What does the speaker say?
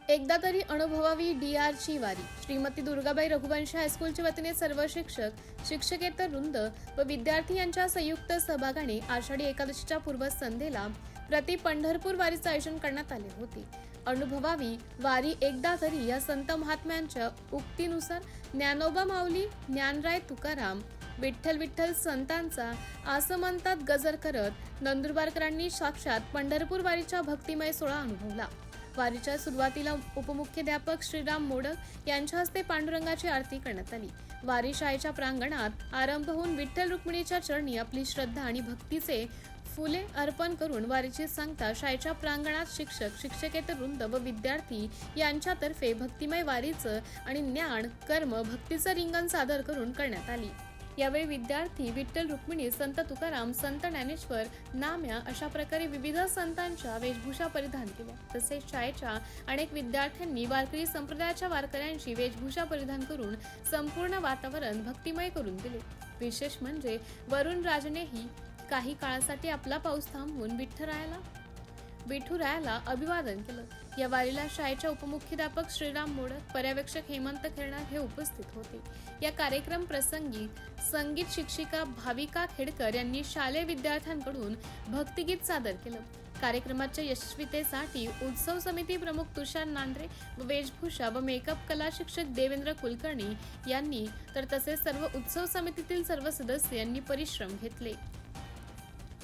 एकदा तरी अनुभवावी डी.आर.ची वारी. श्रीमती दुर्गाबाई रघुवंशी हायस्कूलच्या वतीने सर्व शिक्षक, शिक्षकेतर वृंद व विद्यार्थी यांच्या संयुक्त सहभागाने आषाढी एकादशीच्या पूर्वसंध्येला प्रति पंढरपूर वारीचे आयोजन करण्यात आले होते. अनुभवावी वारी एकदा तरी या संत महात्म्यांच्या उक्तीनुसार ज्ञानोबा माऊली, ज्ञानराय तुकाराम, विठ्ठल विठ्ठल संतांचा आसमंतात गजर करत नंदुरबारकरांनी साक्षात पंढरपूर वारीचा भक्तिमय सोहळा अनुभवला. वारीच्या सुरुवातीला उपमुख्याध्यापक श्रीराम मोडक यांच्या हस्ते पांडुरंगाची आरती करण्यात आली. वारी शाळेच्या प्रांगणात आरंभ होऊन विठ्ठल रुक्मिणीच्या चरणी आपली श्रद्धा आणि भक्तीचे फुले अर्पण करून वारीची सांगता शाळेच्या प्रांगणात शिक्षक, शिक्षकेतर वृंद व विद्यार्थी यांच्यातर्फे भक्तिमय वारीचं आणि ज्ञान, कर्म, भक्तीचं रिंगण सादर करून करण्यात आली. यावेळी विद्यार्थी विठ्ठल रुक्मिणी, संत तुकाराम, संत ज्ञानेश्वर, नाम्या अशा प्रकारे विविध संतांच्या वेशभूषा परिधान केल्या. तसेच शाळेच्या अनेक विद्यार्थ्यांनी वारकरी संप्रदायाच्या वारकऱ्यांची वेशभूषा परिधान करून संपूर्ण वातावरण भक्तिमय करून दिले. विशेष म्हणजे वरुण राजनेही काही काळासाठी आपला पाऊस थांबवून विठुरायाला अभिवादन केलं. या वारीला शाळेच्या उपमुख्याध्यापक श्रीराम मोडक, पर्यवेक्षक हेमंत खेरणार हे उपस्थित होते. या कार्यक्रम प्रसंगी संगीत शिक्षिका भाविका खेडकर यांनी शालेय विद्यार्थ्यांकडून भक्तिगीत सादर केलं. कार्यक्रमाच्या यशस्वीतेसाठी उत्सव समिती प्रमुख तुषार नांद्रे व वेशभूषा व मेकअप कला शिक्षक देवेंद्र कुलकर्णी यांनी तसेच सर्व उत्सव समितीतील सर्व सदस्य यांनी परिश्रम घेतले.